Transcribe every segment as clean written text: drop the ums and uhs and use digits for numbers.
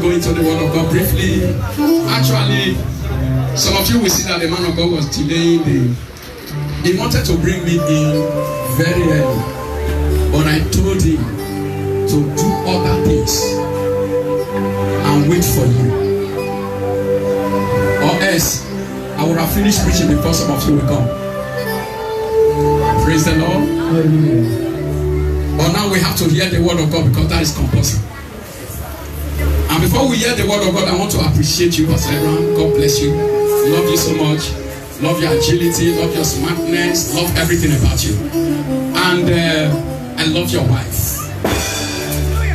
go into the word of God briefly. Actually, some of you will see that the man of God was delaying he wanted to bring me in very early, but I told him to do other things and wait for you, or else I would have finished preaching before some of you will come. Praise the Lord. But now we have to hear the word of God because that is compulsory. And before we hear the word of God, I want to appreciate you, Pastor Abraham. God bless you. Love you so much. Love your agility, love your smartness, love everything about you. And I love your wife.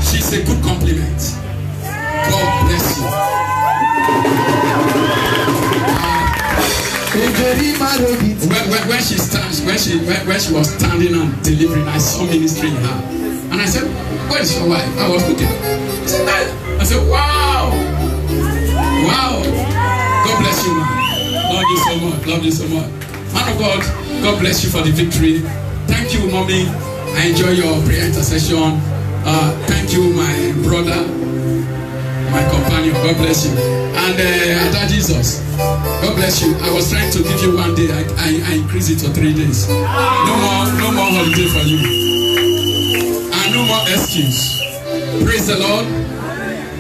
She's a good compliment. God bless you. When she stands, when she was standing and delivering, I saw ministry in her. And I said, where is your wife? I was looking. I said, wow. Wow. God bless you, man. Love you so much. Love you so much. Man of God, God bless you for the victory. Thank you, mommy. I enjoy your prayer intercession. Thank you, my brother, my companion. God bless you. And Ada Jesus, God bless you. I was trying to give you 1 day. I increased it to 3 days. No more holiday for you. And no more excuse. Praise the Lord.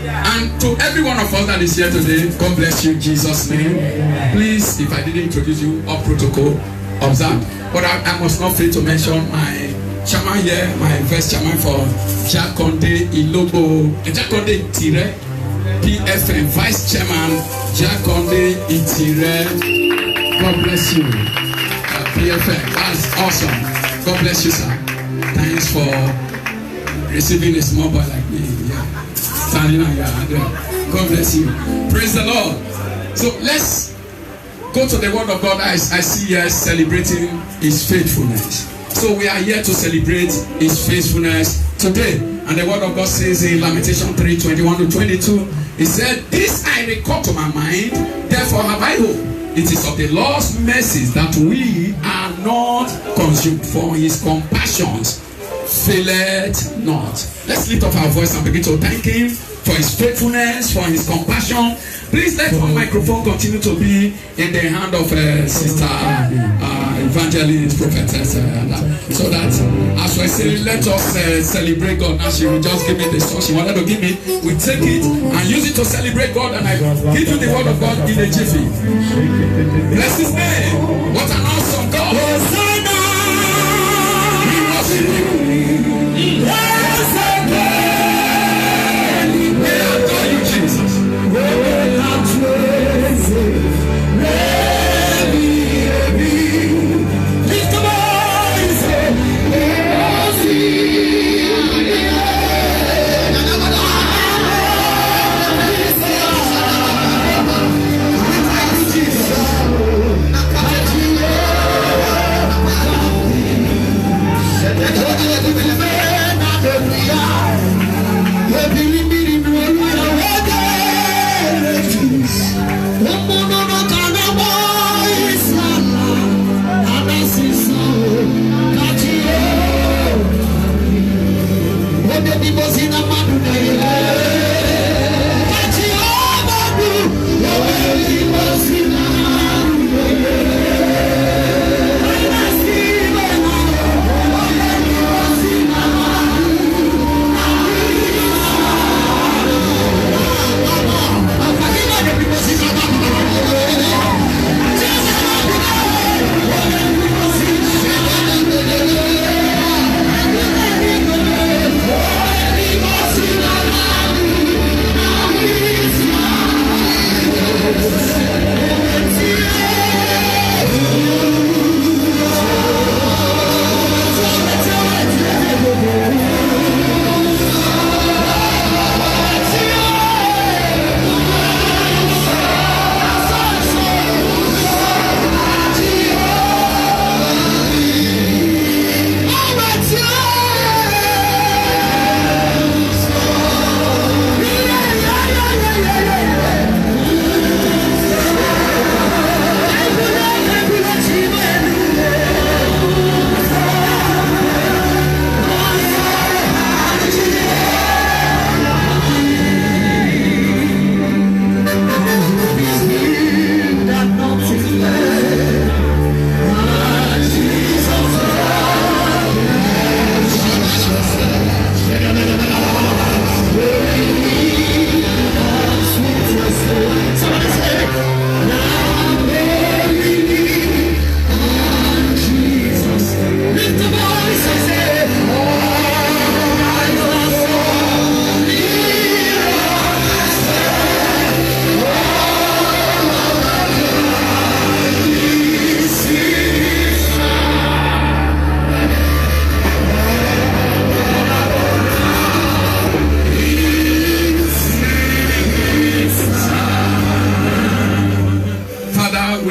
And to every one of us that is here today, God bless you in Jesus' name. Please, if I didn't introduce you, up protocol, observe. But I must not fail to mention my chairman here, my vice chairman for Jakonde Ilobo, Jakonde Itire, PFM, vice chairman Jakonde Itire. God bless you. PFM, that's awesome. God bless you, sir. Thanks for receiving a small boy like me. Yeah. Standing on your hand. God bless you. Praise the Lord. So let's go to the word of God. I see here celebrating his faithfulness. So we are here to celebrate his faithfulness today. And the word of God says in Lamentation 3:21-22, he said, this I recall to my mind, therefore have I hope. It is of the Lord's mercies that we are not consumed, for his compassions faileth not. Let's lift up our voice and begin to thank him for his faithfulness, for his compassion. Please let our microphone continue to be in the hand of Sister Evangelist, Prophetess, so that as we say, let us celebrate God. Now she will just give me the song she wanted to give me. We take it and use it to celebrate God, and I give you the word of God in a jiffy. Bless his name. What an awesome God. We worship you. Yes, again. We adore you, Jesus. Yeah.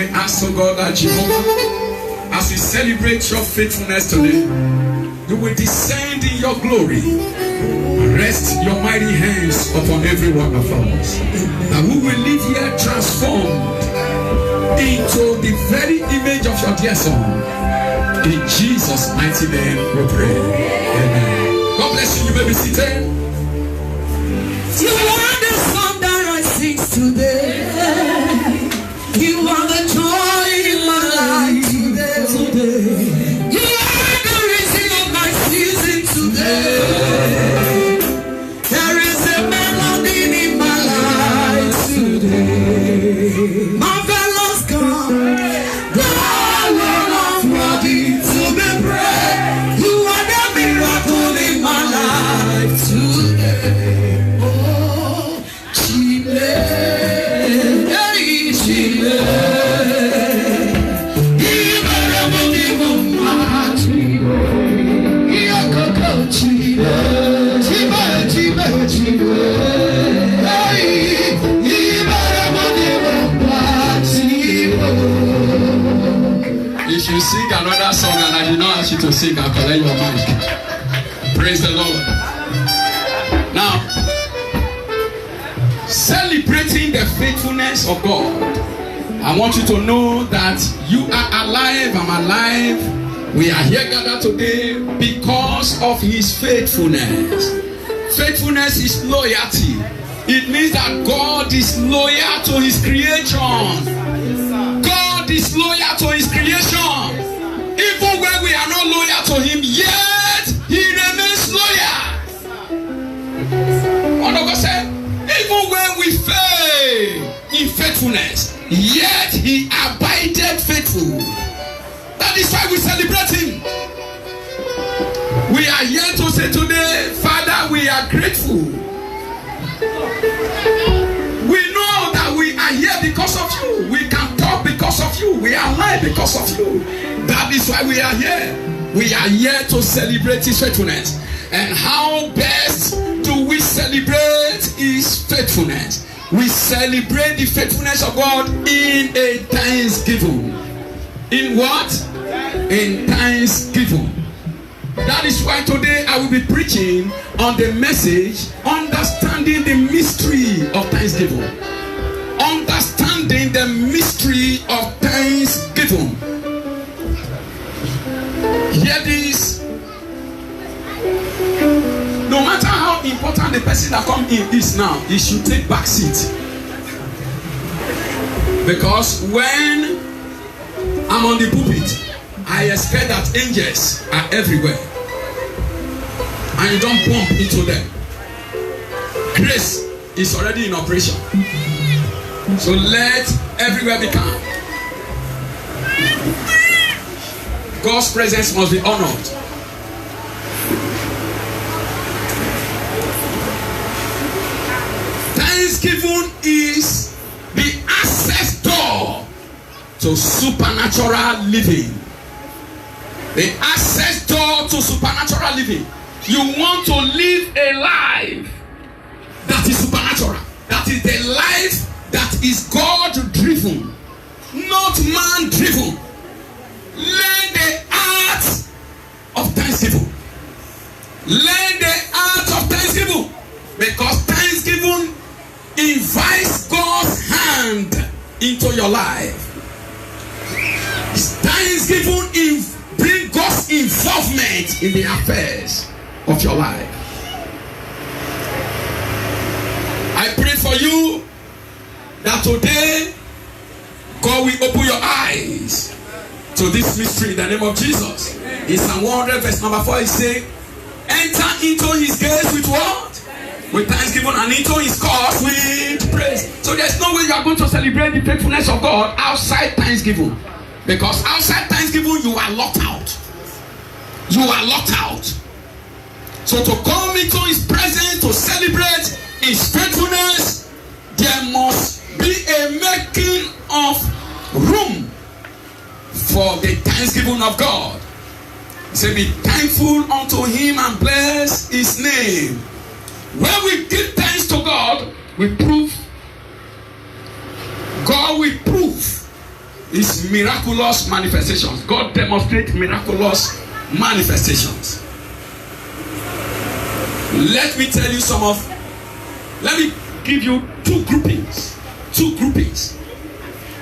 ask, oh God, that Jehovah, as we celebrate your faithfulness today, you will descend in your glory and rest your mighty hands upon every one of us. That we will live here transformed into the very image of your dear Son. In Jesus' mighty name we pray. Amen. God bless you. You may be seated. You are the song that I sing today. You are the joy in my life today. You are the reason of my season today. There is a melody in my life today. My fellows come, the Lord of worthy to be praised. You are the miracle in my life today. Oh, if you sing another song and I did not ask you to sing, I'll collect your mic. Praise the Lord. Now, celebrating the faithfulness of God, I want you to know that you are alive, I'm alive. We are here gathered today because of His faithfulness. Faithfulness is loyalty. It means that God is loyal to His creation. God is loyal to His creation. Even when we are not loyal to Him, yet He remains loyal. One of us said, even when we fail in faithfulness, yet He abided faithful. That is why we celebrate Him. We are here to say today, Father, we are grateful. We know that we are here because of you. We can talk because of you. We are alive because of you. That is why we are here. We are here to celebrate His faithfulness. And how best do we celebrate His faithfulness? We celebrate the faithfulness of God in a thanksgiving. In what? In thanksgiving. That is why today I will be preaching on the message, understanding the mystery of thanksgiving. Understanding the mystery of thanksgiving. Hear this. No matter how important the person that comes in is now, he should take back seat. Because when I'm on the pulpit, I expect that angels are everywhere. And you don't bump into them. Grace is already in operation. So let everywhere be calm. God's presence must be honored. Thanksgiving is the access door to supernatural living. The access door to supernatural living. You want to live a life that is supernatural. That is the life that is God driven, not man driven. Learn the art of thanksgiving. Learn the art of thanksgiving. Because thanksgiving invites God's hand into your life. Thanksgiving brings God's involvement in the affairs of your life. I pray for you that today God will open your eyes to this mystery in the name of Jesus. In Psalm 100 verse number 4 it says, enter into His gates with what? With thanksgiving, and into His courts with praise. So there's no way you are going to celebrate the faithfulness of God outside thanksgiving. Because outside thanksgiving you are locked out. You are locked out. So to come into His presence to celebrate His faithfulness, there must be a making of room for the thanksgiving of God. Say, be thankful unto Him and bless His name. When we give thanks to God, we prove. God will prove is miraculous manifestations. God demonstrates miraculous manifestations. Let me tell you let me give you two groupings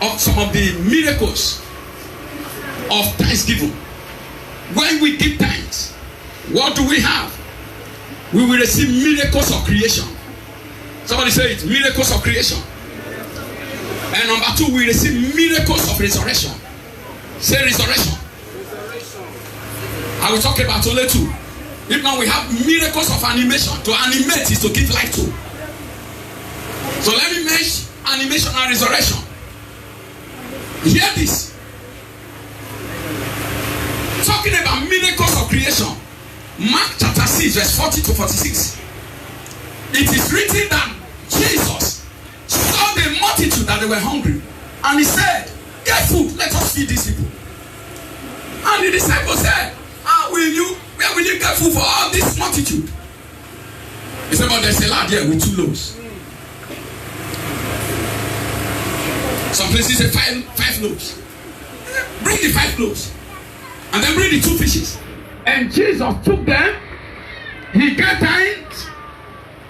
of some of the miracles of thanksgiving. When we give thanks, what do we have? We will receive miracles of creation. Somebody say it, miracles of creation. And number two, we receive miracles of resurrection. Say resurrection. I will talk about only two. If not, we have miracles of animation. To animate is to give life to. So let me mention animation and resurrection. Hear this. Talking about miracles of creation. Mark chapter 6 verse 40 to 46. It is written that Jesus saw the multitude that they were hungry. And he said, get food, let us feed these people. And the disciples said, where will you get food for all this multitude? He said, but there's a lad here with 2 loaves. Some places say 5 loaves. Bring the 5 loaves. And then bring the 2 fishes. And Jesus took them. He gave thanks.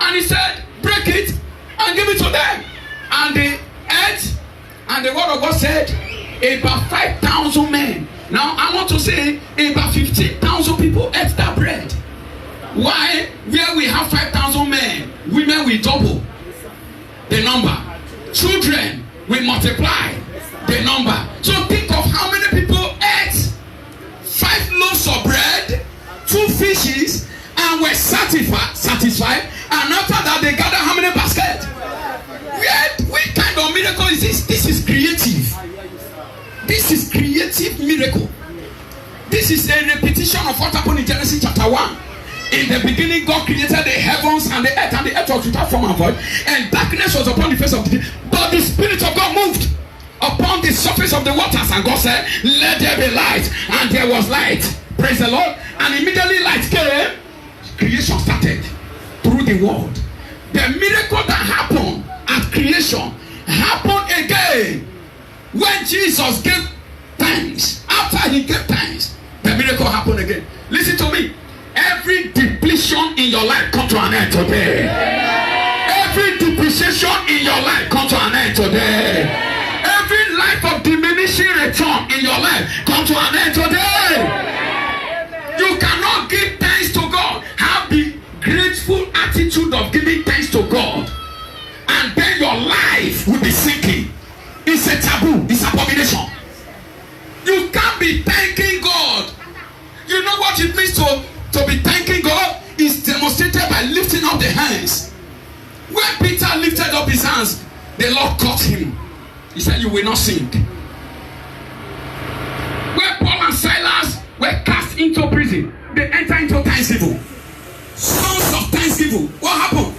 And he said, break it and give it to them. And they ate. And the word of God said, about 5,000 men. Now I want to say about 15,000 people ate that bread. Why? Where we have 5,000 men, women will double the number. Children will multiply the number. So think of how many people ate 5 loaves of bread, 2 fishes, and were satisfied. And after that, they gather how many baskets? What kind of miracle is this? This is creative. This is creative miracle. This is a repetition of what happened in Genesis chapter 1. In the beginning, God created the heavens and the earth was without form and void, and darkness was upon the face of the deep. But the Spirit of God moved upon the surface of the waters, and God said, let there be light, and there was light. Praise the Lord. And immediately light came. Creation started through the word. The miracle that happened at creation happened again when Jesus gave thanks. After he gave thanks, the miracle happened again. Listen to me. Every depletion in your life come to an end today. Every depreciation in your life come to an end today. Every life of diminishing return in your life come to an end today. You cannot give thanks to God. Have the grateful attitude of giving thanks to God, and then your life will be sinking. It's a taboo. It's abomination. You can't be thanking God. You know what it means to be thanking God? Is demonstrated by lifting up the hands. When Peter lifted up his hands, the Lord caught him. He said, you will not sink. When Paul and Silas were cast into prison, they entered into thanksgiving. Songs of thanksgiving. What happened?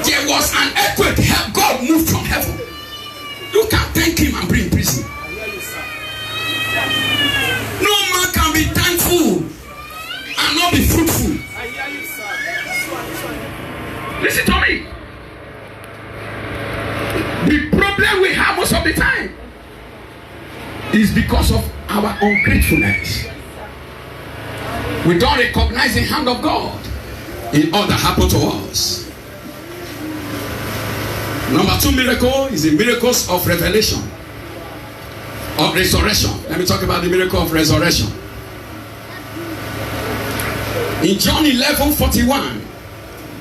There was an earthquake. God moved from heaven. You can't thank him and bring prison. No man can be thankful and not be fruitful. Listen to me. The problem we have most of the time is because of our ungratefulness. We don't recognize the hand of God in all that happened to us. Number 2 miracle is the miracles of revelation, of resurrection. Let me talk about the miracle of resurrection. In John 11:41,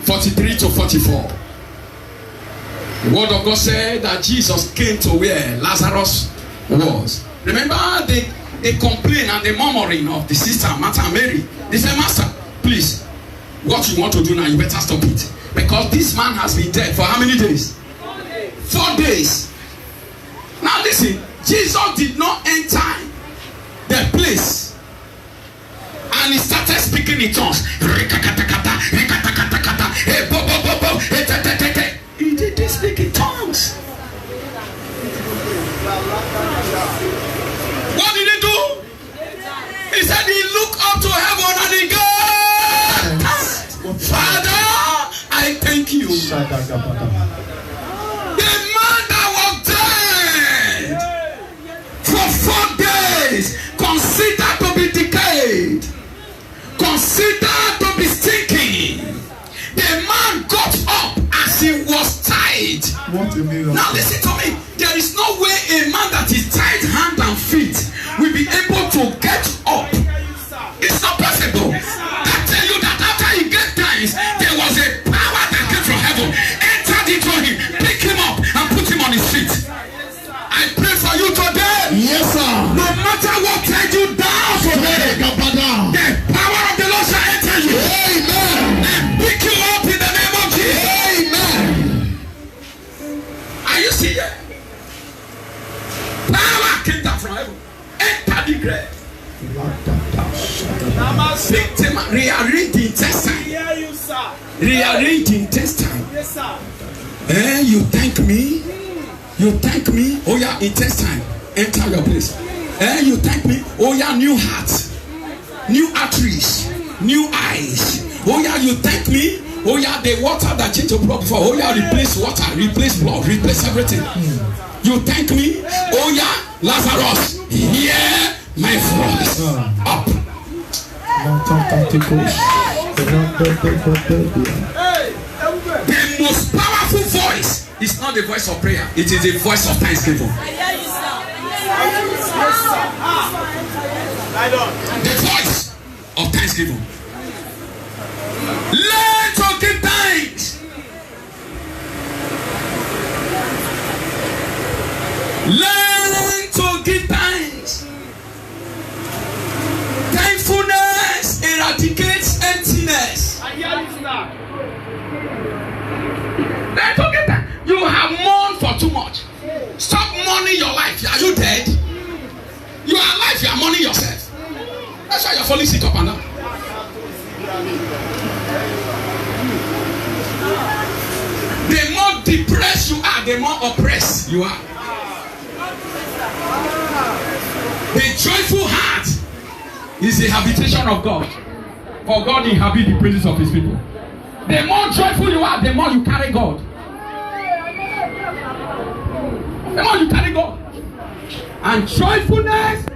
43 to 44, the word of God said that Jesus came to where Lazarus was. Remember the complaint and the murmuring of the sister Martha and Mary. They said, Master, please, what you want to do now, you better stop it. Because this man has been dead for how many days? 4 days. Now listen, Jesus did not enter the place and he started speaking in tongues. He didn't speak in tongues. What did he do? He said he looked up to heaven and he goes, Father, I thank you. The man that was dead tied. What a miracle. Now listen to me. There is no way a man that is tied hand and feet will be able to get up. It's not possible. I tell you that after he get times, there was a power that came from heaven, entered into him, pick him up and put him on his feet. I pray for you today. Yes, sir. No matter what tied you down today, the power of the Lord shall enter you. Amen. And pick you up in the name of Jesus. Amen. Are you seeing it? Power came down from heaven, entered the grave. Victim, rearrange the intestine. Rearrange the intestine. Yes, sir. You thank me. You thank me. Oh yeah, intestine. Enter your place. You thank me. Oh yeah, new heart, new arteries, new eyes. Oh yeah, you thank me. Oh yeah, the water that changed your blood before. Oh yeah, replace water, replace blood, replace everything. You thank me. Oh yeah, Lazarus, hear my voice. Up. The most powerful voice is not the voice of prayer. It is the voice of thanksgiving. The voice of thanksgiving. Learn to give thanks. Learn to give thanks. Thankfulness eradicates emptiness. Learn to give thanks. You have mourned for too much. Stop mourning your life. Are you dead? You are alive. You are mourning yourself. That's why you're falling sick up and down. The more depressed you are, the more oppressed you are. The joyful heart is the habitation of God. For God inhabits the praises of his people. The more joyful you are, the more you carry God. The more you carry God. And joyfulness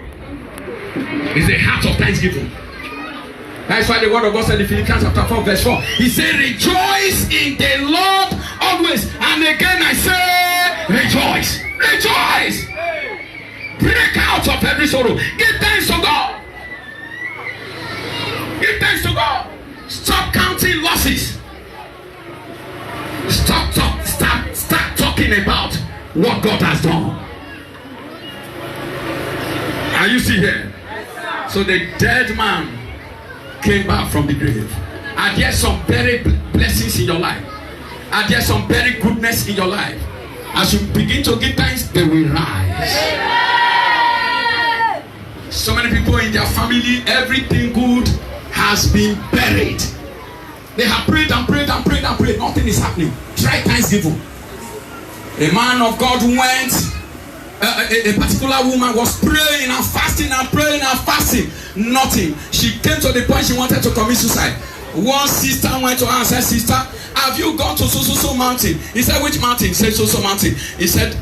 is the heart of thanksgiving. That's why the word of God said in Philippians chapter 4 verse 4. He said, rejoice in the Lord always. And again I say, rejoice. Rejoice. Break out of every sorrow. Give thanks to God. Give thanks to God. Stop counting losses. Start talking about what God has done. Are you still here? So the dead man came back from the grave. Are there some very blessings in your life? Are there some very goodness in your life? As you begin to give thanks, they will rise. So many people in their family, everything good has been buried. They have prayed and prayed and prayed and prayed. Nothing is happening. Try thanksgiving. A man of God went. A particular woman was praying and fasting and praying and fasting. Nothing. She came to the point she wanted to commit suicide. One sister went to her and said, sister, have you gone to so mountain? He said, which mountain? He said, so mountain. He said,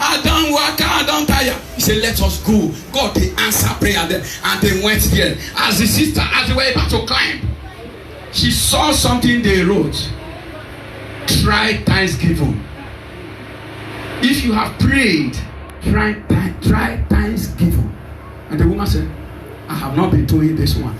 I don't work, I don't tire. He said, let us go. God, they answer prayer there. And they went there. As the sister, as they were about to climb, she saw something they wrote. Try thanksgiving. If you have prayed, try thanksgiving. And the woman said, I have not been doing this one.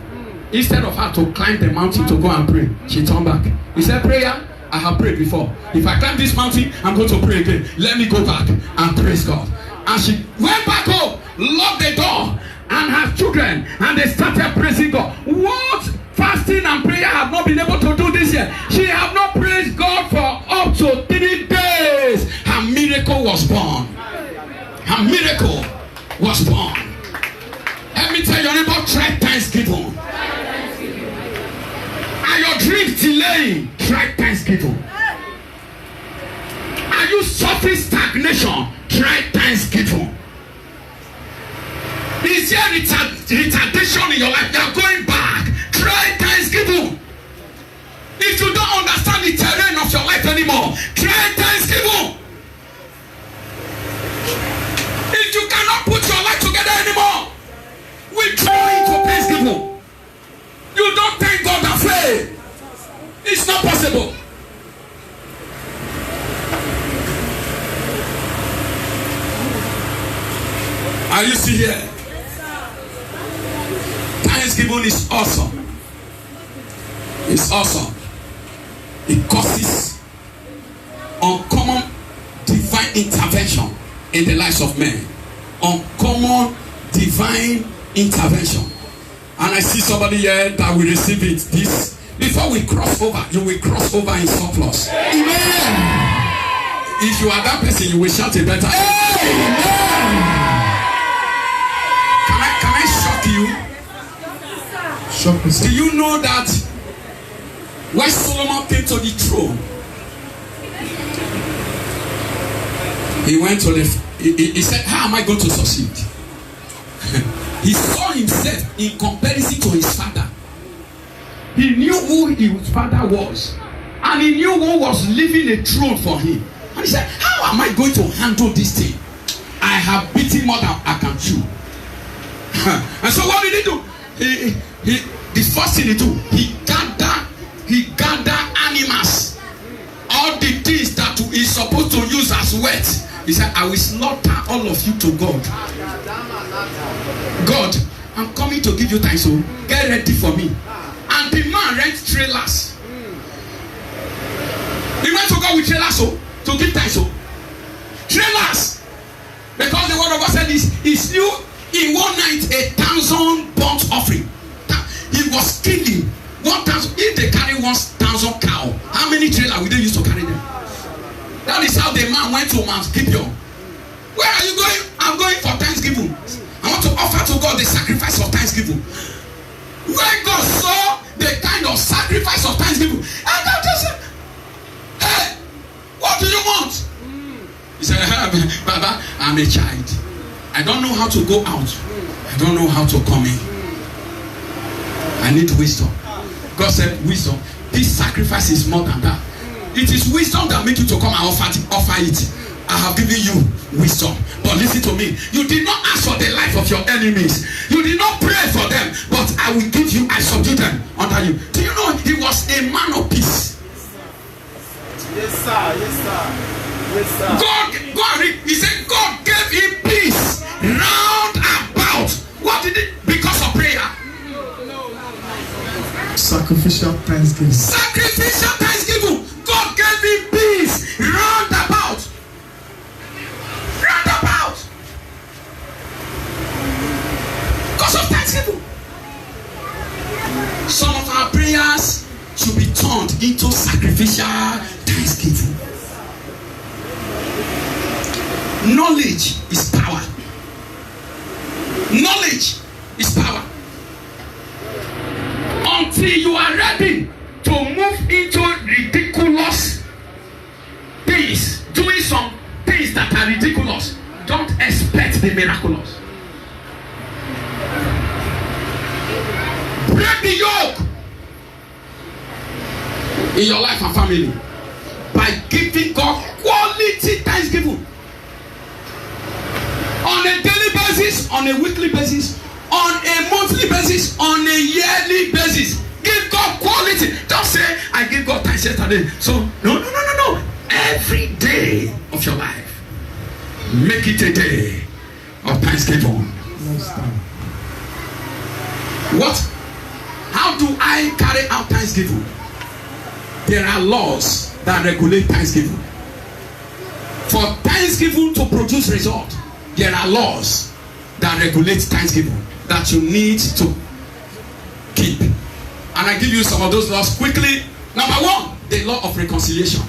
Instead of her to climb the mountain to go and pray, she turned back. He said, prayer, I have prayed before. If I climb this mountain, I'm going to pray again. Let me go back and praise God. And she went back home, locked the door, and her children, and they started praising God. What fasting and prayer have not been able to do this year? She have not praised God for up to 3 days. Her miracle was born. Her miracle was born. Let me tell you about try thanksgiving. Are your dreams delaying? Try thanksgiving. Are you suffering stagnation? Try thanksgiving. Is there retardation in your life? You are going back. Try thanksgiving. If you don't understand the terrain of your life anymore, try thanksgiving. If you cannot put your life together anymore, withdraw into thanksgiving. You don't thank God and fail. It's not possible. Are you still here? Thanksgiving is awesome. It's awesome. It causes uncommon divine intervention in the lives of men. Uncommon divine intervention. And I see somebody here that will receive it. This before we cross over, you will cross over in surplus. Amen. If you are that person, you will shout a better. Amen. Can I shock you? Shock me, sir. Do you know that when Solomon came to the throne, he went to he said, how am I going to succeed? He saw himself in comparison to his father. He knew who his father was, and he knew who was leaving a throne for him. And he said, how am I going to handle this thing? I have beaten more than I can chew. And so what did he do? The first thing he do, he gathered animals, all the things that he's supposed to use as wet. He said, I will slaughter all of you to God. God, I'm coming to give you time, so get ready for me. And the man rent trailers. He went to God with trailers, so to give time, so trailers. Because the word of God said this, he slew in one night 1,000 burnt offering. He was killing 1,000. If they carry 1,000 cow, how many trailers will they use to carry them? That is how the man went to Mount Gibeon. Where are you going? I'm going for Thanksgiving. I want to offer to God the sacrifice of Thanksgiving. When God saw the kind of sacrifice of Thanksgiving, and God just said, hey, what do you want? He said, hey, Baba, I'm a child. I don't know how to go out. I don't know how to come in. I need wisdom. God said, wisdom. This sacrifice is more than that. It is wisdom that makes you to come and offer it. I have given you wisdom. But listen to me. You did not ask for the life of your enemies. You did not pray for them. But I will give you, I subdue them under you. Do you know he was a man of peace? Yes, sir. Yes, sir. Yes, sir. God, he said God gave him peace round about. What did it? Because of prayer. Sacrificial thanksgiving. Sacrificial thanksgiving. God gave him peace round about. Round about. Because of thanksgiving. Some of our prayers should be turned into sacrificial thanksgiving. Knowledge is power. Knowledge is power. Until you are ready to move into ridiculous things, doing some things that are ridiculous, don't expect the miraculous. Break the yoke in your life and family by giving God quality thanksgiving on a daily basis, on a weekly basis, on a monthly basis, on a yearly basis. Give God quality. Don't say, I give God thanks yesterday. So, no. Every day of your life, make it a day of thanksgiving. What? How do I carry out thanksgiving? There are laws that regulate thanksgiving. For thanksgiving to produce result, there are laws that regulate thanksgiving that you need to keep. And I give you some of those laws quickly. Number one, the law of reconciliation.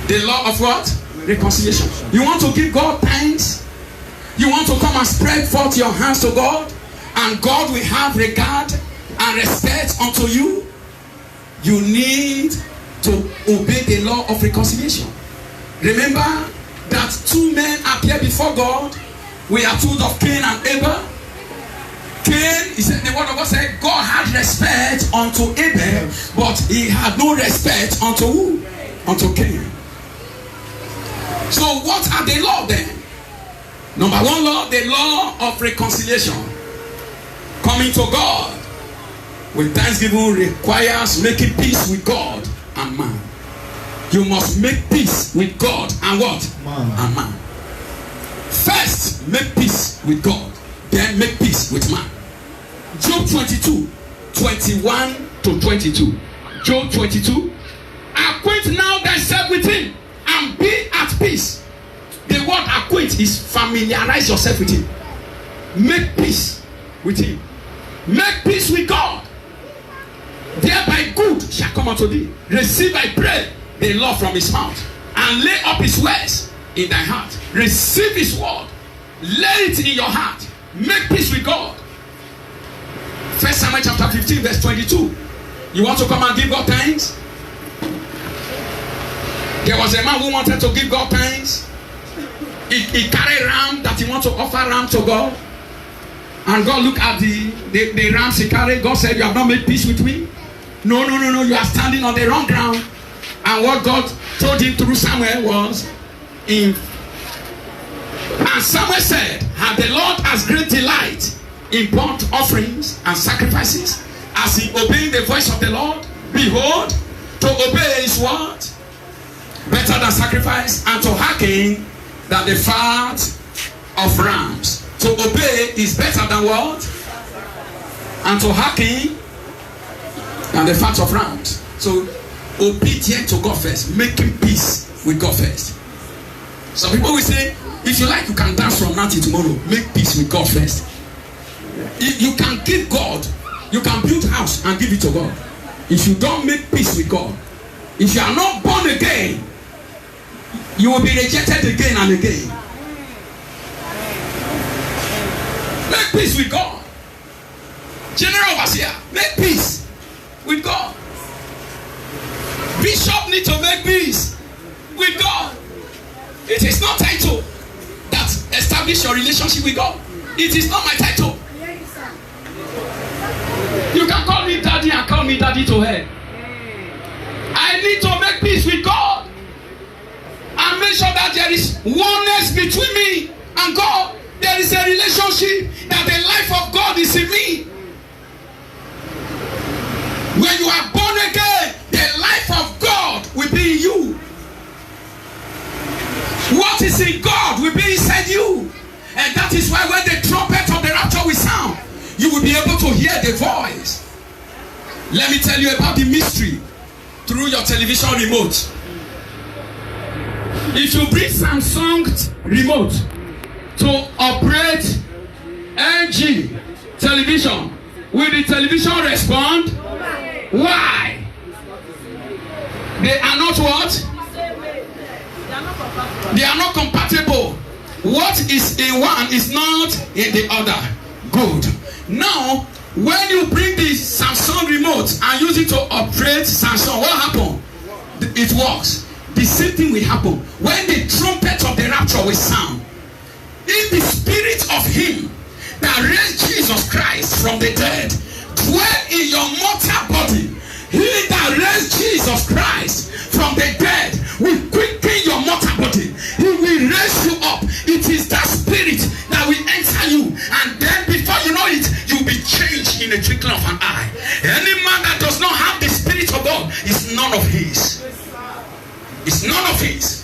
The law of what? Reconciliation. You want to give God thanks? You want to come and spread forth your hands to God, and God will have regard and respect unto you? You need to obey the law of reconciliation. Remember that two men appear before God. We are told of Cain and Abel. Cain, he said, the word of God said, God had respect unto Abel, but he had no respect unto who? Unto Cain. So what are the law then? Number one law, the law of reconciliation. Coming to God with thanksgiving requires making peace with God and man. You must make peace with God and what? Man. And man. First, make peace with God. Then make peace with man. Job 22, 21 to 22. Job 22. Acquaint now thyself with him and be at peace. The word acquaint is familiarize yourself with him. Make peace with him. Make peace with God. Thereby good shall come unto thee. Receive, I pray, the law from his mouth, and lay up his words in thy heart. Receive his word. Lay it in your heart. Make peace with God. 1 Samuel chapter 15 verse 22. You want to come and give God thanks? There was a man who wanted to give God thanks. He carried ram that he wanted to offer ram to God. And God looked at the rams he carried. God said, you have not made peace with me. No, you are standing on the wrong ground. And what God told him through Samuel was, and Samuel said, have the Lord has great delight in burnt offerings and sacrifices, as he obeyed the voice of the Lord. Behold, to obey his word better than sacrifice, and to hearken than the fat of rams. To obey is better than what? And to hearken than the fat of rams. So obedient to God first, making peace with God first. Some people will say, if you like, you can dance from now till tomorrow. Make peace with God first. You can give God, you can build a house and give it to God. If you don't make peace with God, if you are not born again, you will be rejected again and again. Make peace with God. General overseer, make peace with God. Bishop need to make peace with God. It is not title that establish your relationship with God. It is not my title. You can call me daddy and call me daddy to hell. I need to make peace with God and make sure that there is oneness between me and God. There is a relationship, that the life of God is in me. When you are born again, the life of God will be in you. What is in God will be inside you. And that is why when the trumpet of the rapture will sound, you will be able to hear the voice. Let me tell you about the mystery through your television remote. If you bring Samsung remote to operate LG television, will the television respond? Why? They are not what? They are not compatible. What is in one is not in the other. Good. Now, when you bring the Samsung remote and use it to operate Samsung, what happens? It works. The same thing will happen when the trumpet of the rapture will sound. In the spirit of him that raised Jesus Christ from the dead dwell in your mortal body. He that raised Jesus Christ from the dead will quicken your mortal body. He will raise you up. It is that spirit that will enter you, and then before you know it, you'll be changed in a twinkling of an eye. Any man that does not have the spirit of God is none of his. It's none of his.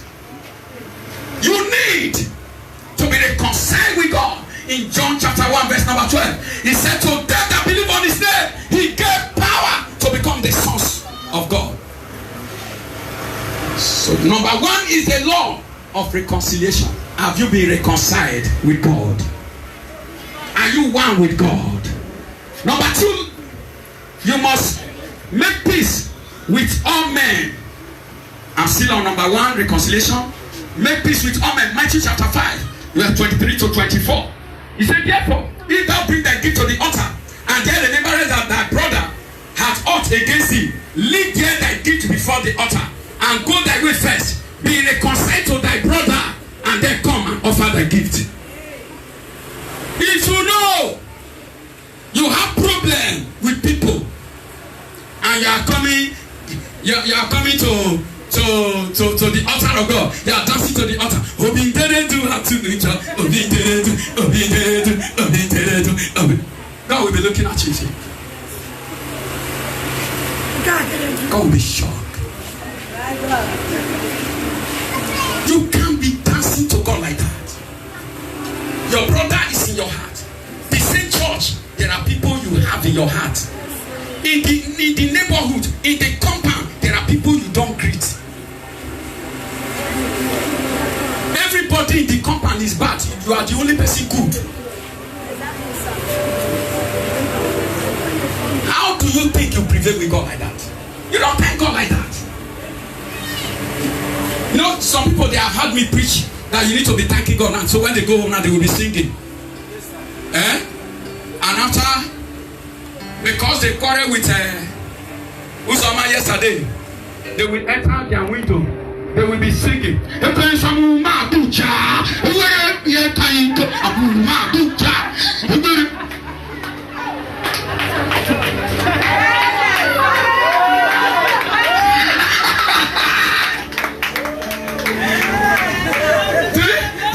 You need to be reconciled with God. In John chapter 1 verse number 12, he said, to them that believe on his name, he gave power to become the sons of God. So number one is the law of reconciliation. Have you been reconciled with God? Are you one with God? Number two, you must make peace with all men. I'm still on number one, reconciliation. Make peace with all men. Matthew chapter 5 verse 23 to 24. He said, therefore, if thou bring thy gift to the altar, and then remember that thy brother hath aught against thee, leave there thy gift before the altar, and go thy way first. Be reconciled to thy brother, and then come and offer thy gift. If you know you have problem with people, and you are coming to the altar of God, you are dancing to the altar. God will be looking at you. God will be shocked. You can't be dancing to God like that. In the neighborhood, in the compound, there are people you don't greet. Everybody in the compound is bad. You are the only person good. How do you think you prevail with God like that? You don't thank God like that. You know, some people, they have heard me preach that you need to be thanking God, and so when they go home now, they will be singing. And after, because they quarrel with Usama yesterday, they will enter their window. They will be singing. Do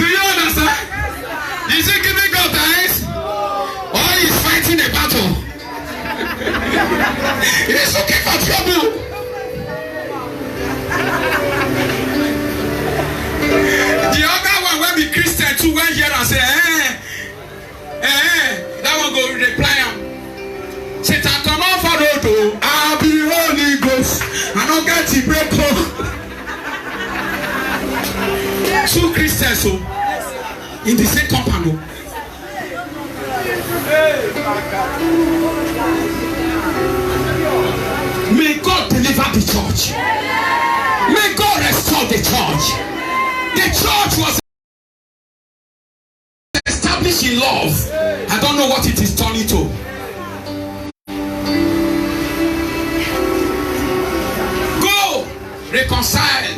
you understand? Is he giving God thanks? Or he's fighting a battle? He's looking for trouble. The other one will be Christian too. When here and say, that one go reply him. Satan come on for road. I'll be Holy Ghost. I don't get the break home. Two Christians so in the same compound. May God deliver the church. May God restore the church. The church was established in love. I don't know what it is turning to. Go reconcile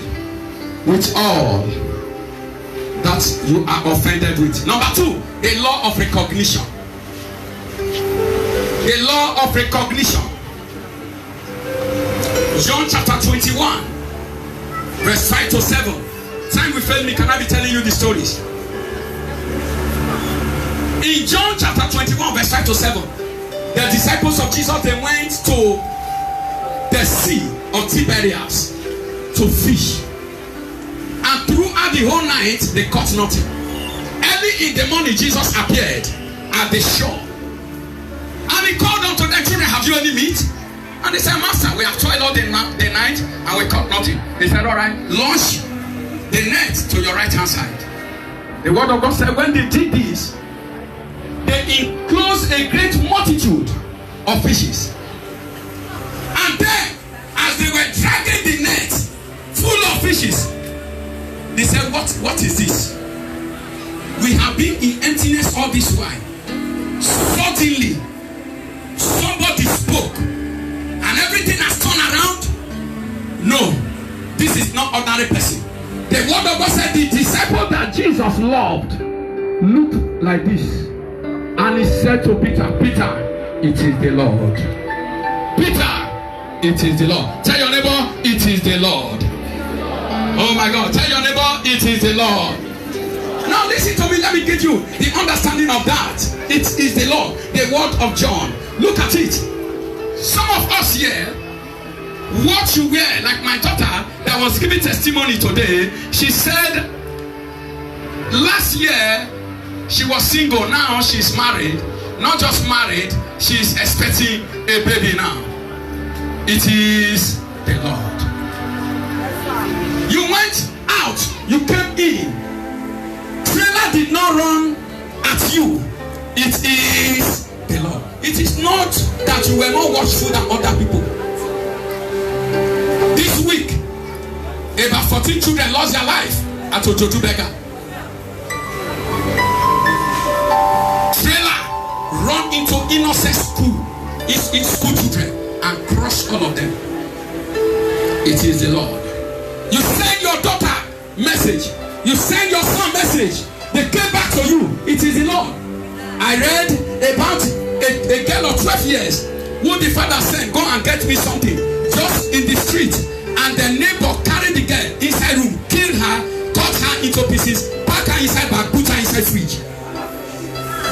with all that you are offended with. Number 2, the law of recognition. The law of recognition. John chapter 21, verse 5 to 7. Time will fail me. Can I be telling you the stories? In John chapter 21, verse 5 to 7, the disciples of Jesus, they went to the sea of Tiberias to fish. And throughout the whole night, they caught nothing. Early in the morning, Jesus appeared at the shore. And he called unto them, children, have you any meat? And they said, Master, we have toiled all the night and we caught nothing. They said, all right, launch the net to your right hand side. The word of God said, when they did this, they enclosed a great multitude of fishes. And then, as they were dragging the net full of fishes, they said, what is this? We have been in emptiness all this while. Suddenly, somebody spoke, and everything has turned around. No, this is not ordinary person. The word of God said the disciple that Jesus loved looked like this, and he said to Peter, Peter, it is the Lord. Peter, it is the Lord. Tell your neighbor, it is the Lord. Oh my God, tell your neighbor, it is the Lord. Now listen to me, let me give you the understanding of that. It is the Lord, the word of John. Look at it. Some of us here, what you wear, like my daughter that was giving testimony today, she said last year she was single, now she's married. Not just married, she's expecting a baby now. It is the Lord. You went out, you came in. Trailer did not run at you. It is the Lord. It is not that you were more watchful than other people. This week, about 14 children lost their life at Ojoju Beggar. Trailer run into innocent school, in school children, and crush all of them. It is the Lord. You send your daughter message, you send your son message, they came back to you. It is the Lord. I read about a girl of 12 years who the father said, go and get me something just in the street, and the neighbor carried the girl inside room, killed her, cut her into pieces, pack her inside bag, put her inside fridge.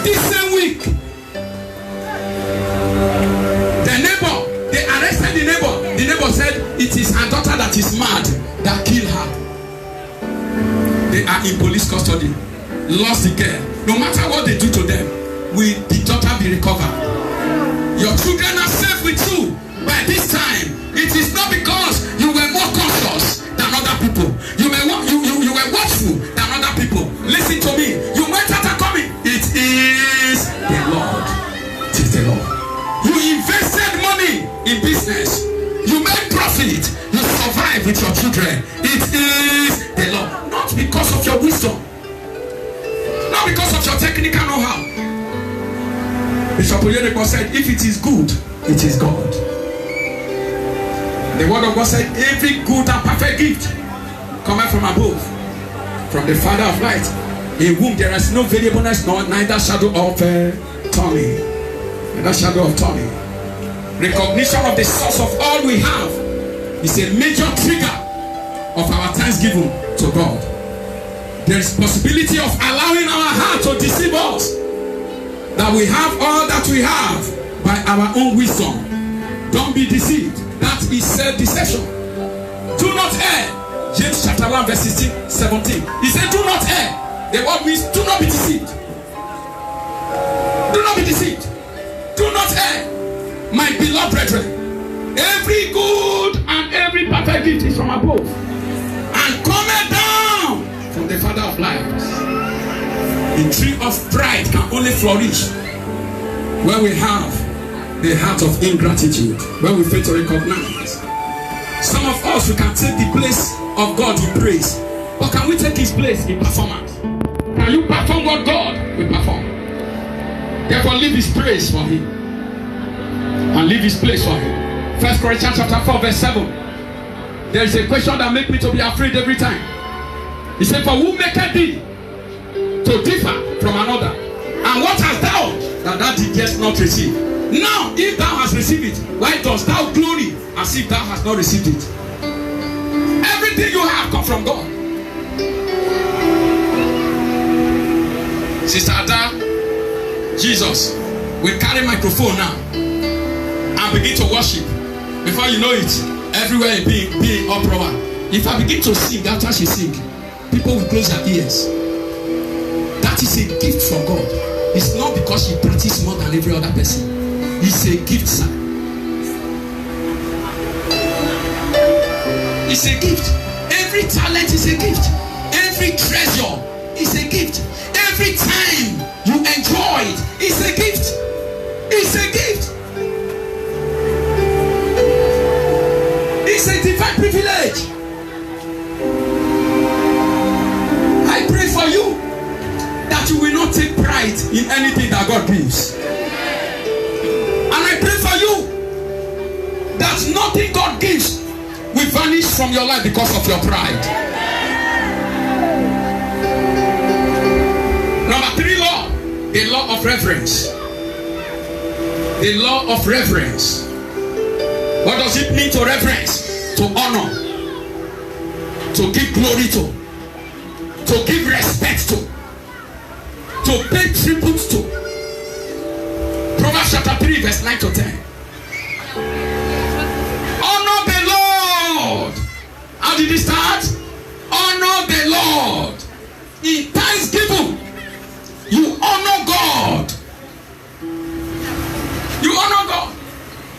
This same week, the neighbor, they arrested the neighbor. The neighbor said it is her daughter that is mad that killed her. They are in police custody. Lost the girl. No matter what they do to them, will the daughter be recovered? Your children are safe with you. by this time, it is not because you were more conscious than other people. You were watchful than other people. Listen to me. You went out and coming. It is the Lord. It is the Lord. You invested money in business. You made profit. You survive with your children. It is the Lord. Not because of your wisdom. Not because of your technical know-how. Bishop Oyedepo said, if it is good, it is God. The word of God said, every good and perfect gift cometh from above, from the Father of light, in whom there is no variableness, nor neither shadow of turning. Neither shadow of turning. Recognition of the source of all we have is a major trigger of our thanksgiving to God. There is possibility of allowing our heart to deceive us, that we have all that we have by our own wisdom. Don't be deceived. That is self-deception. Do not err. James chapter 1 verse 17. He said, do not err. The word means do not be deceived. Do not be deceived. Do not err. My beloved brethren, every good and every perfect gift is from above, and cometh down from the Father of lights. The tree of pride can only flourish where we have the heart of ingratitude, where we fail to recognize. Some of us, we can take the place of God in praise, but can we take his place in performance? Can you perform what God will perform? Therefore, leave his praise for him and leave his place for him. 1 Corinthians chapter 4 verse 7. There is a question that makes me to be afraid every time. He said, for who maketh thee to differ from another? And what hast thou that thou didst not receive? Now, if thou hast received it, why dost thou glory as if thou hast not received it? Everything you have come from God. Sister Ada, Jesus will carry microphone now and begin to worship. Before you know it, everywhere being uproar. If I begin to sing after she sing, people will close their ears. That is a gift from God. It's not because she practices more than every other person. It's a gift, sir. It's a gift. Every talent is a gift. Every treasure is a gift. Every time you enjoy it is a gift. It's a gift. It's a divine privilege. I pray for you that you will not take pride in anything that God gives. And I pray for you that nothing God gives will vanish from your life because of your pride. Number 3 law, the law of reverence. The law of reverence. What does it mean to reverence? To honor, to give glory to give respect to pay tribute to. Proverbs chapter 3 verse 9 to 10. Honor the Lord. How did it start? Honor the Lord. In thanksgiving, you honor God. You honor God.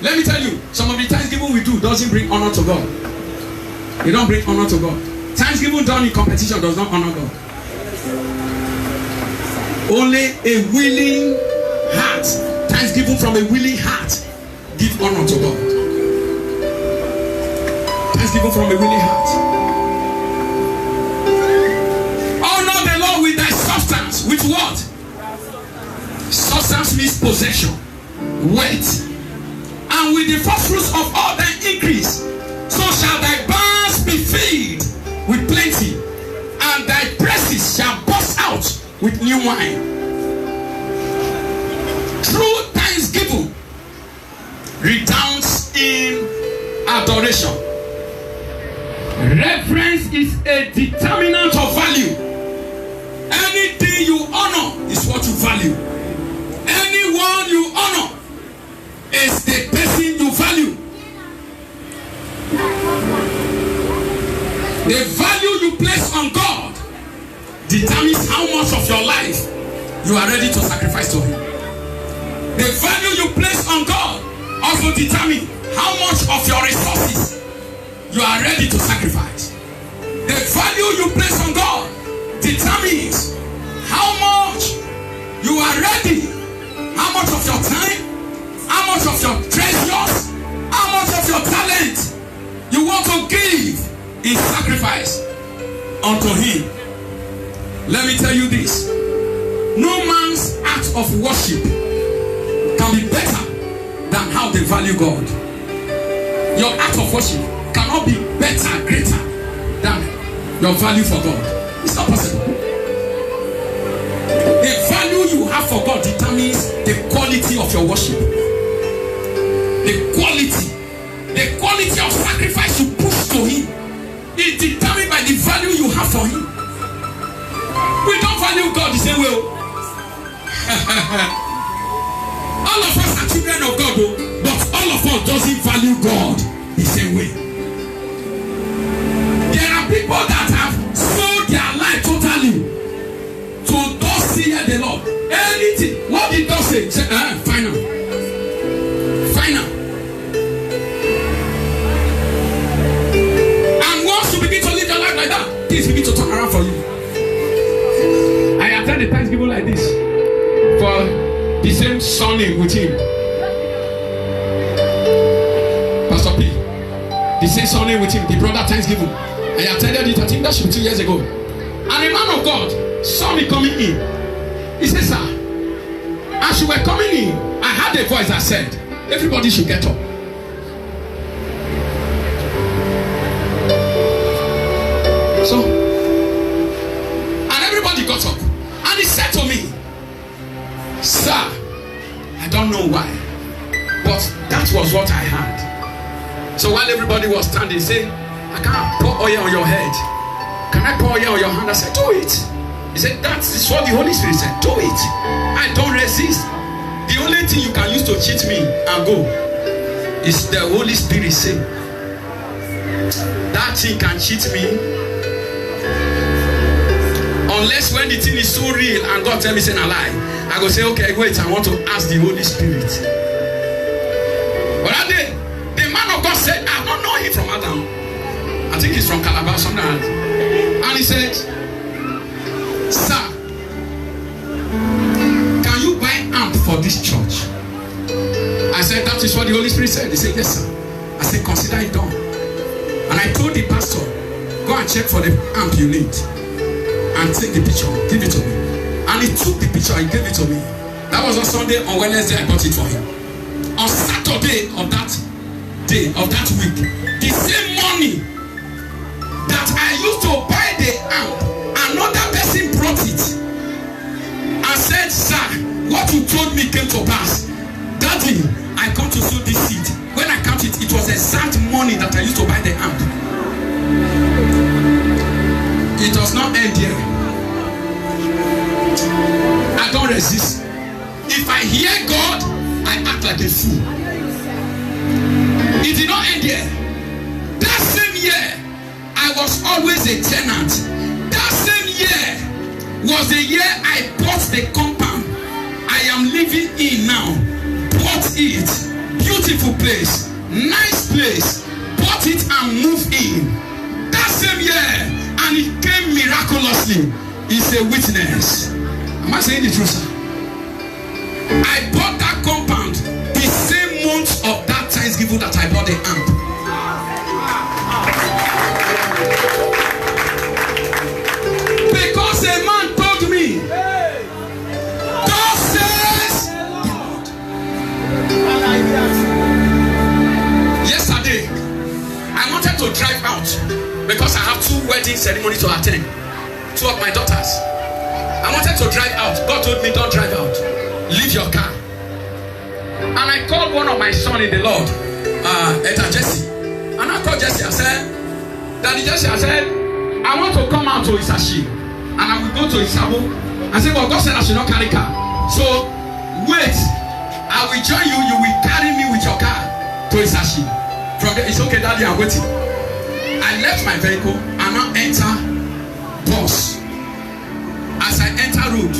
Let me tell you, some of the thanksgiving we do doesn't bring honor to God. It don't bring honor to God. Thanksgiving done in competition does not honor God. Only a willing heart, thanksgiving from a willing heart, give honor to God. Thanksgiving from a willing heart. Honor the Lord with thy substance. With what? Substance means possession, weight. And with the first fruits of all thy increase, so shall thy barns be filled with plenty, and thy presses shall burst out with new wine. True thanksgiving redounds in adoration. Reverence is a determinant of value. Anything you honor is what you value. Anyone you honor is the person you value. The value you place on God determines how much of your life you are ready to sacrifice to him. The value you place on God also determines how much of your resources you are ready to sacrifice. The value you place on God determines how much you are ready, how much of your time, how much of your treasures, how much of your talent you want to give in sacrifice unto Him. Let me tell you this. No man's act of worship can be better than how they value God. Your act of worship cannot be better, greater than your value for God. It's not possible. The value you have for God determines the quality of your worship. The quality of sacrifice you push to Him is determined by the value you have for Him. We don't value God the same way. All of us are children of God, but all of us doesn't value God the same way. There are people that have sold their life totally to thus see the Lord. Anything. What did God say? Say, final. Final. And once you begin to live your life like that, things begin to turn around for you. I attend the Thanksgiving like this for the same Sunday with him. Pastor P. The same Sunday with him, the brother Thanksgiving. I attended it, I think that should be 2 years ago. And a man of God saw me coming in. He said, sir, as you were coming in, I heard a voice that said, everybody should get up. So, and everybody got up. And he said to me, sir, I don't know why, but that was what I had. So while everybody was standing, saying, I can't pour oil on your head. Can I pour oil on your hand? I said, do it. He said, that is what the Holy Spirit said. Do it. I don't resist. The only thing you can use to cheat me and go is the Holy Spirit saying, that thing can cheat me. Unless when the thing is so real and God tell me say a lie, I go say, okay, wait, I want to ask the Holy Spirit. But that day, the man of God said, I don't know him from Adam. I think he's from Calabar, something like that. And he said, sir, can you buy amp for this church? I said, that is what the Holy Spirit said. He said, yes, sir. I said, consider it done. And I told the pastor, go and check for the amp you need and take the picture, give it to me. And he took the picture and gave it to me. That was on Sunday. On Wednesday, I got it for him. On Saturday of that day, of that week, the same money that I used to buy the amp, another person brought it and said, sir, what you told me came to pass. Daddy, I come to sow this seed. When I count it, it was exact money that I used to buy the amp. It does not end here. I don't resist. If I hear God, I act like a fool. It did not end here. That same year, I was always a tenant. That same year was the year I bought the compound I am living in now. Bought it. Beautiful place. Nice place. Bought it and moved in. That same year, and it came miraculously. It's a witness. Am I saying the truth, sir? I bought that compound the same month of that Thanksgiving that I bought the amp. Because a man told me, God says, yesterday, I wanted to drive out because I have 2 wedding ceremonies to attend. 2 of my daughters. I wanted to drive out. God told me, don't drive out. Leave your car. And I called one of my sons in the Lord, Eta Jesse. And I called Jesse. I said, Daddy Jesse, I said, I want to come out to Isashi. And I will go to Isabo. I said, well, God said I should not carry car. So, wait. I will join you. You will carry me with your car to Isashi. From there, it's okay, Daddy, I'm waiting. I left my vehicle and now enter bus. As I enter road,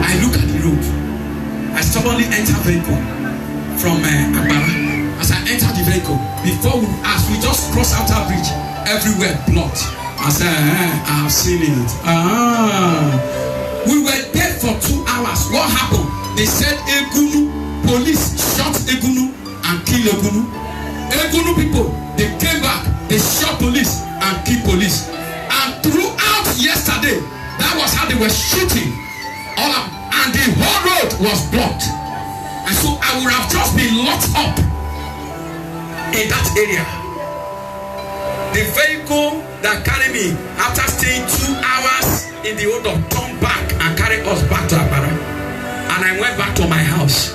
I look at the road. I stubbornly enter vehicle. from Agbara. As I entered the vehicle, as we just crossed outer bridge, everywhere blocked. I said, I've seen it. We were there for 2 hours. What happened? They said Egunu, police shot Egunu and killed Egunu. Egunu people, they came back, they shot police and killed police. And throughout yesterday, that was how they were shooting. And the whole road was blocked. And so I would have just been locked up in that area. The vehicle that carried me after staying 2 hours in the hold of turned back and carried us back to Agbara. And I went back to my house.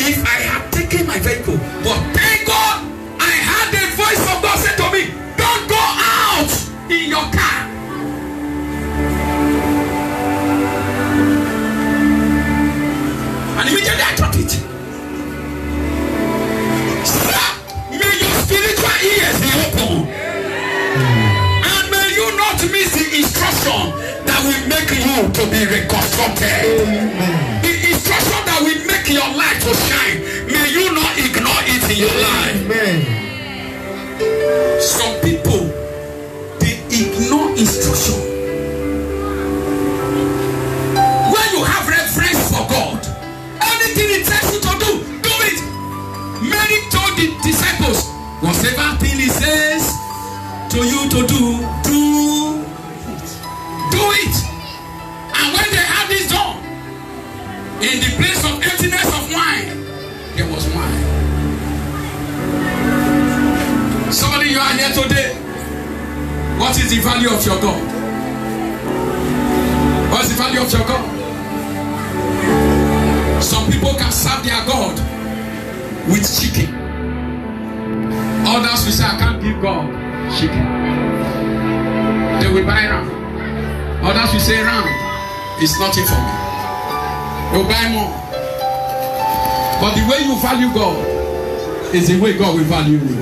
If I had taken my vehicle, but thank God I had the voice of God say to me, don't go out in your car. And immediately I dropped it. Sir, may your spiritual ears be open. And may you not miss the instruction that will make you to be reconstructed. The instruction that will make your light to shine. May you not ignore it in your life. Some people, they ignore instruction. When you have reverence for God, anything He tells you to do, do it. Mary told the disciples, whatever thing He says to you to do, do it. And when they had this done, in the place of emptiness of wine, there was wine. Somebody, you are here today. What is the value of your God? What is the value of your God? Some people can serve their God with chicken. Others will say, I can't give God chicken. They will buy ram. Others will say, ram is nothing for me. They will buy more. But the way you value God is the way God will value you.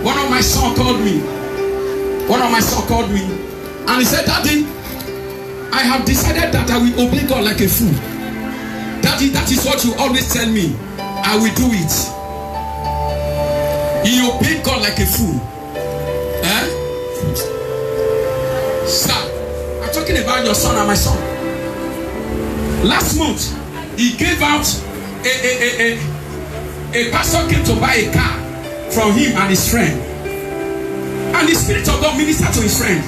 One of my sons called me. And he said, Daddy, I have decided that I will obey God like a fool. Daddy, that is what you always tell me. I will do it. He obeyed God like a fool. Sir, I'm talking about your son and my son. Last month, he gave out a pastor came to buy a car from him and his friend. And the Spirit of God ministered to his friend.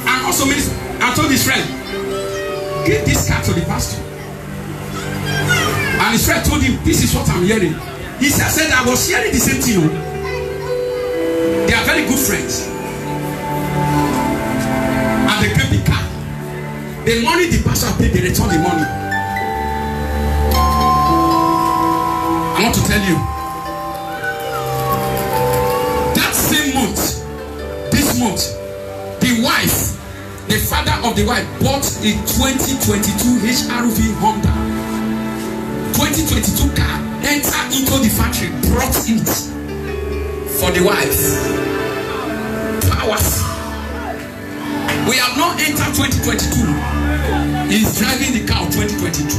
And also ministered and told his friend, give this car to the pastor. And his friend told him, this is what I'm hearing. He said, I was hearing the same thing. They are very good friends. And they gave the car. The money the pastor paid, they returned the money. I want to tell you, that same month, this month, the father of the wife bought a 2022 HRV Honda. 2022 car, entered into the factory, brought it for the wife. Powers. We have not entered 2022. He's driving the car of 2022.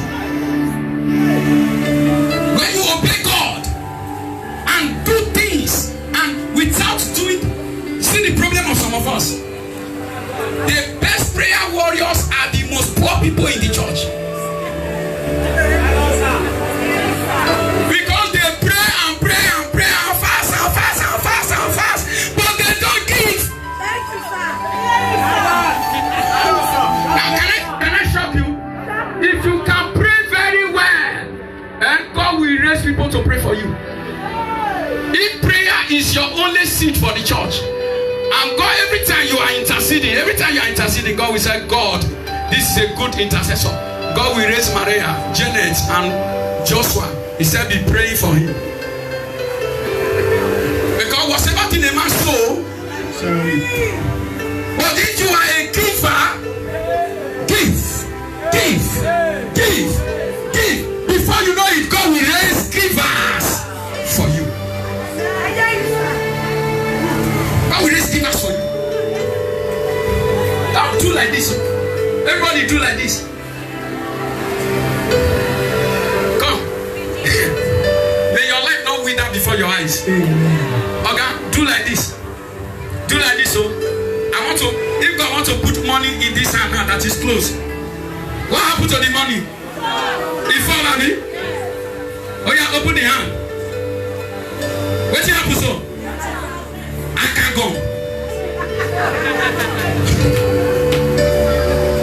When you obey God and do things and without doing, see the problem of some of us. The best prayer warriors are the most poor people in the church. Because they pray and pray and pray and fast and fast and fast and fast, but they don't give. Thank you, sir. Now, can I shock you? If you can pray very well, and God will raise people to pray for you. If prayer is your only seed for the church, and God, every time you are interceding, God will say, God, this is a good intercessor. God will raise Maria, Janet, and Joshua. He said, be praying for him. Because whatever thing a man sow, but if you are a giver, give. Before you know it, God will raise givers for you. God will raise givers for you. Now do like this. Everybody do like this. Come. before your eyes. Okay, do like this. Do like this. So I want to, if God wants to put money in this hand now that is closed, what happened to the money? It fall on me. Oh yeah, open the hand. What happened so? I can't go.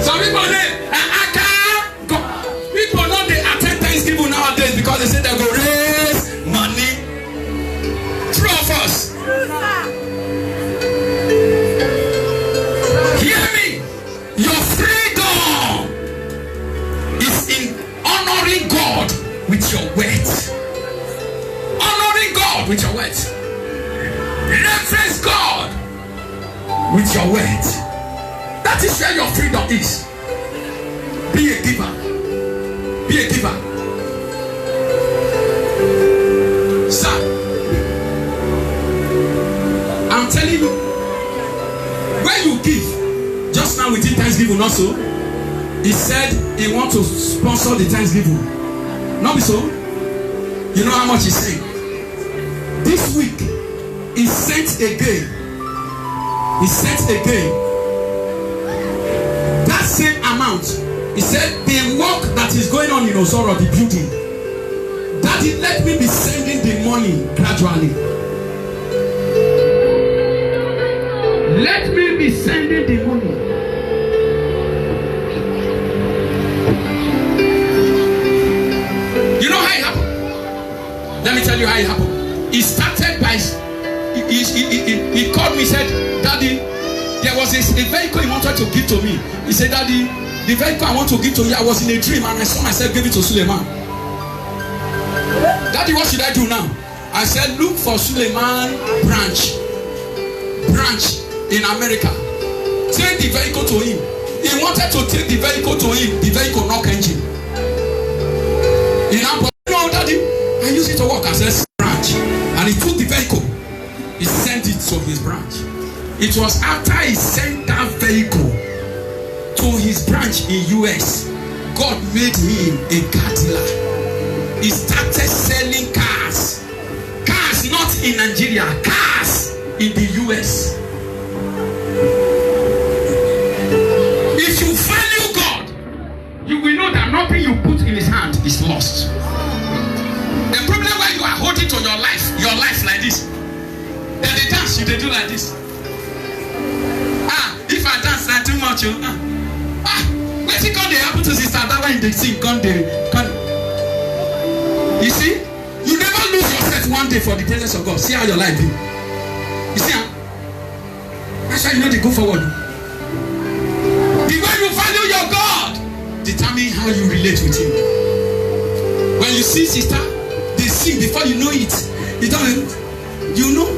Some people say I can't go. People know they attend Thanksgiving nowadays because they say they go raise money. True of us. Hear me. Your freedom is in honoring God with your words. Honoring God with your words. Reference God with your words. That is where your freedom is. Be a giver. Be a giver. Sir, I'm telling you, when you give, just now we did Thanksgiving also. He said he wants to sponsor the Thanksgiving. Not be so. You know how much he's saying. This week, he sent again. He sent again. That same amount. He said the work that is going on in Osoro, the building, Daddy, let me be sending the money gradually. Let me be sending the money. You know how it happened? Let me tell you how it happened. It started by he called me, said, Daddy, there was a vehicle he wanted to give to me. He said, Daddy, the vehicle I want to give to you, I was in a dream and I saw myself give it to Suleiman. Daddy, what should I do now? I said, look for Suleiman branch in America. Take the vehicle to him. He wanted to take the vehicle to him. The vehicle knock engine. No, Daddy, I use it to work. I said, branch. And he took the vehicle. He sent it to his branch. It was after he sent that vehicle to his branch in US, God made him a car dealer. He started selling cars. Cars not in Nigeria, cars in the US. If you value God, you will know that nothing you put in his hand is lost. The problem where you are holding to your life like this. Then they dance, you they do like this. If I dance like too much, what's it called? They happen to sister that when they sing, can't. You see, you never lose yourself one day for the presence of God. See how your life be. You see, that's why you know they go forward. The way you value your God determine how you relate with him. When you see sister, they sing before you know it. You don't, you know.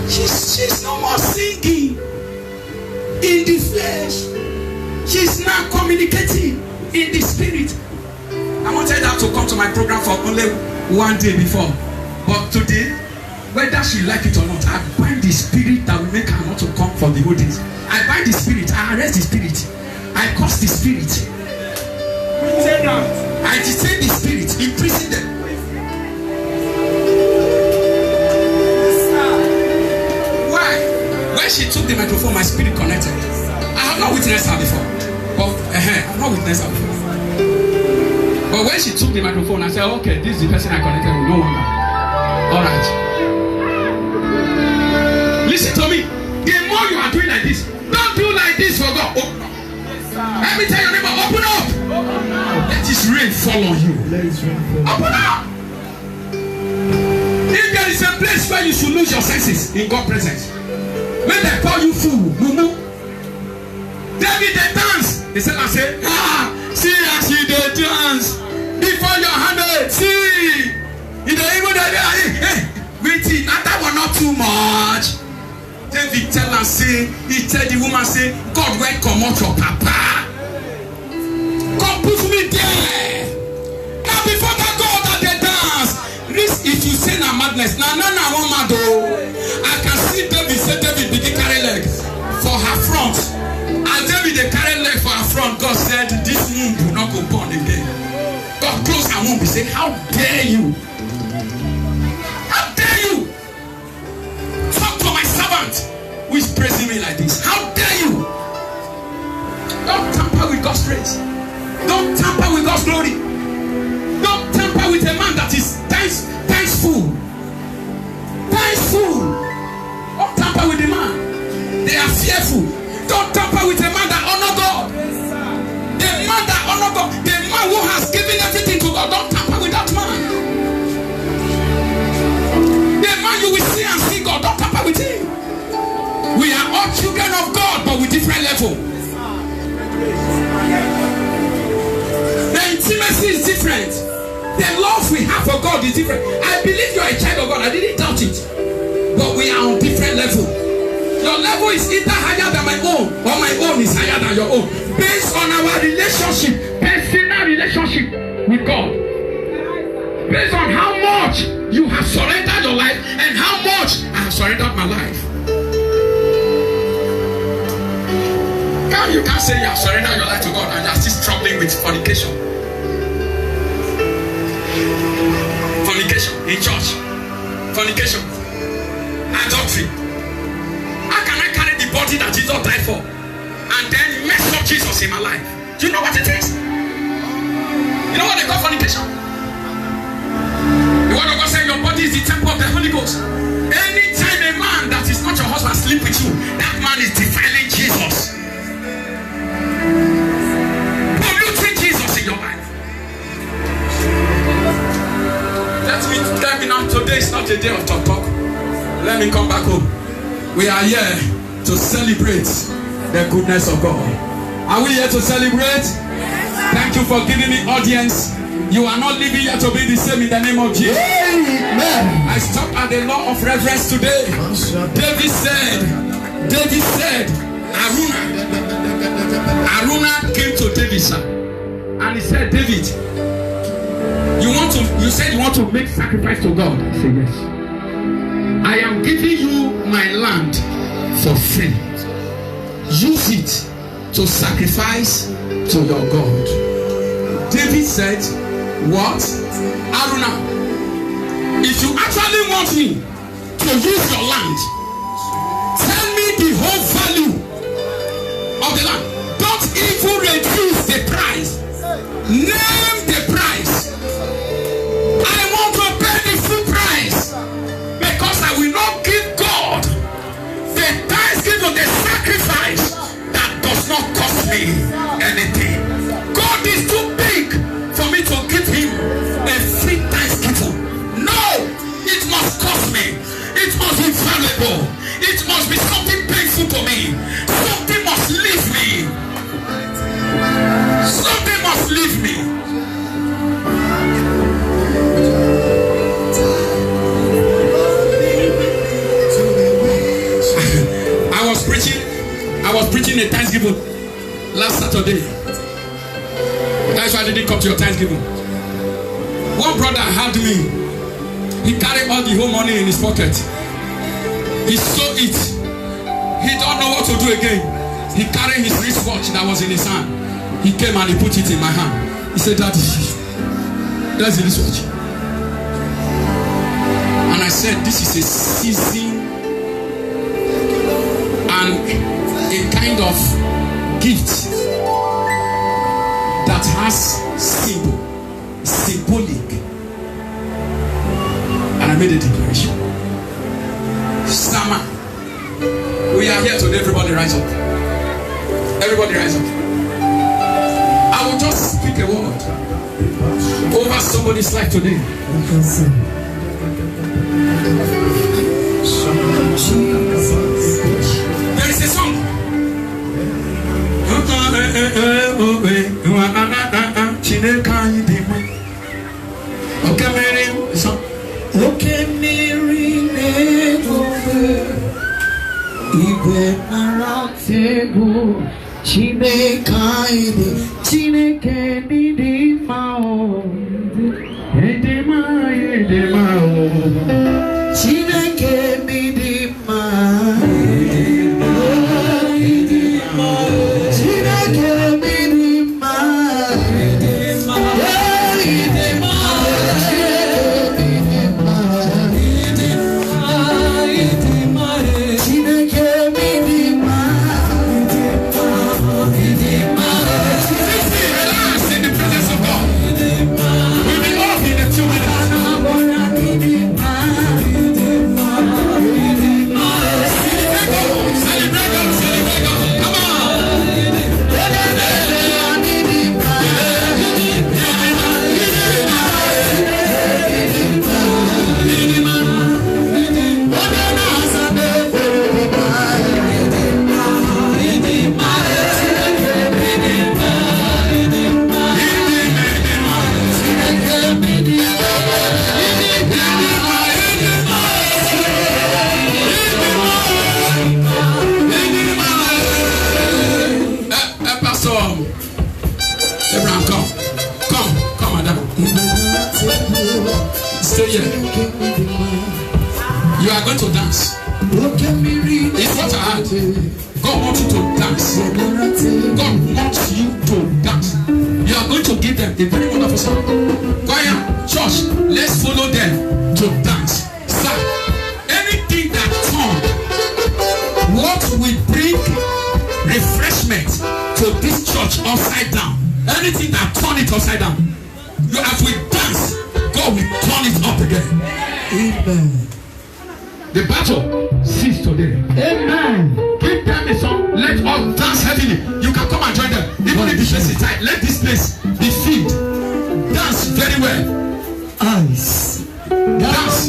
She's no more singing in the flesh. She's now communicating in the spirit. I wanted her to come to my program for only one day before. But today, whether she like it or not, I bind the spirit that will make her not to come for the whole days. I bind the spirit. I arrest the spirit. I curse the spirit. I detain the spirit. Imprison them. When she took the microphone, my spirit connected. I have not witnessed her before. But I have not witnessed her before. But when she took the microphone, I said, okay, this is the person I connected with. No wonder. Alright. Listen to me. The more you are doing like this, don't do like this for God. Open up. Let me tell your neighbor, open up. Let this rain fall on you. Open up. If there is a place where you should lose your senses in God's presence, when they call you fool, mumu, David they dance. They said, I say, see as you they dance before your hand. See, you don't even wait, that one not too much. David tell her, say, he tell the woman, say, God went come out your papa. God put me there. Now before that God that they dance. This if you say na madness, na one mad. I can see David say David begin carry leg for her front. As David they carry leg for her front, God said, this womb will not go born again. God close her womb. He said, how dare you? me like this? How dare you? Don't tamper with God's grace. Don't tamper with God's glory. Don't tamper with a man that is thankful. Thankful. Don't tamper with the man. They are fearful. Don't tamper with a man that honor God. The man that honor God. The man who has given everything to God. Don't tamper with that man. The man you will see and see God. Don't tamper with him. We are all children of God, but with different level. The intimacy is different. The love we have for God is different. I believe you are a child of God. I didn't doubt it. But we are on different level. Your level is either higher than my own, or my own is higher than your own. Based on our relationship, personal relationship with God. Based on how much you have surrendered your life and how much I have surrendered my life. You can't say you have surrendered your life to God and you are still struggling with fornication. Fornication in church. Fornication. Adultery. How can I carry the body that Jesus died for and then mess up Jesus in my life? Do you know what it is? You know what they call fornication? The word of God says your body is the temple of the Holy Ghost. Anytime a man that is not your husband sleep with you, that man is defiling Jesus. Polluting Jesus in your life. Let me now. Today is not a day of talk. Let me come back home. We are here to celebrate the goodness of God. Are we here to celebrate? Thank you for giving me audience. You are not living here to be the same in the name of Jesus. Amen. I stop at the law of reverence today. David said, Aruna came to David, sir, and he said, David, you said you want to make sacrifice to God. I said, yes. I am giving you my land for free. Use it to sacrifice to your God. David said, what? Aruna, if you actually want me to use your land, tell me the whole value of the land. Don't even reduce the price. Name the price. I want to pay the full price, because I will not give God the thanksgiving, the sacrifice that does not cost me anything. God is too big for me to give him a free thanksgiving. No, it must cost me. It must be valuable. It must be something painful to me. Something must leave me. Something must leave me. I was preaching a Thanksgiving last Saturday. That's why I didn't come to your Thanksgiving. One brother had me. He carried all the whole money in his pocket. He saw it. He don't know what to do again. He carried his wristwatch that was in his hand. He came and he put it in my hand. He said, Daddy, that's the wristwatch. And I said, this is a season and a kind of gift that has symbolic. And I made a declaration. Stammer. We are here today. Everybody rise up. Everybody rise up. I will just speak a word over somebody's life today. There is a song. come. Abraham, come. Come, madam. Stay here. You are going to dance. It's what I had. God wants you to dance. God wants you to dance. You are going to give them a very wonderful song. Choir, church, let's follow them to dance. Sir, anything that turn, what will bring refreshment to this church upside down, anything that turn it upside down, you as we dance, God will turn it up again. Amen. The battle cease today. Amen. Give them a song. Let us dance heavily. You can come and join them. Even if the place is tight, let this place be filled. Dance very well. Ice. Dance.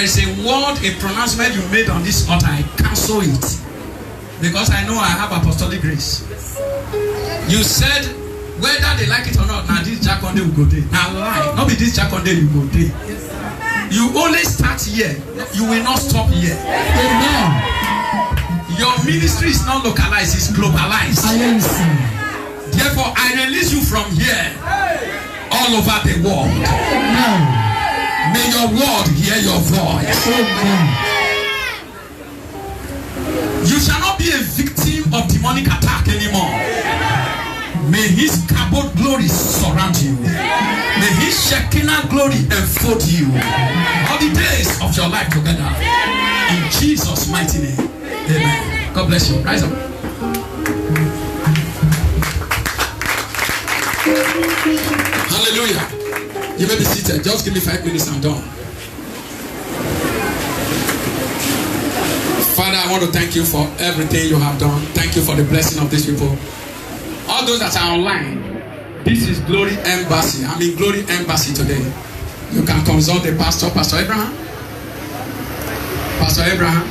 There is a word, a pronouncement you made on this altar. I cancel it. Because I know I have apostolic grace. You said, whether they like it or not, now this Jaconde will go there. Now lie. Not be this Jaconde you go there. You only start here. You will not stop here. Amen. Your ministry is not localized, it's globalized. Therefore, I release you from here all over the world. May your word hear your voice. You shall not be a victim of demonic attack anymore. May his kabod glory surround you. May his Shekinah glory enfold you all the days of your life together. In Jesus' mighty name. Amen. God bless you. Rise up. Hallelujah. You may be seated. Just give me 5 minutes. I'm done. Father, I want to thank you for everything you have done. Thank you for the blessing of these people. All those that are online, this is Glory Embassy. I'm in Glory Embassy today. You can consult the pastor, Pastor Abraham. Pastor Abraham,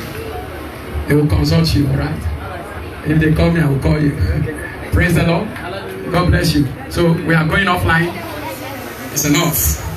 they will consult you, all right? If they call me, I will call you. Praise the Lord. God bless you. So we are going offline. It's enough.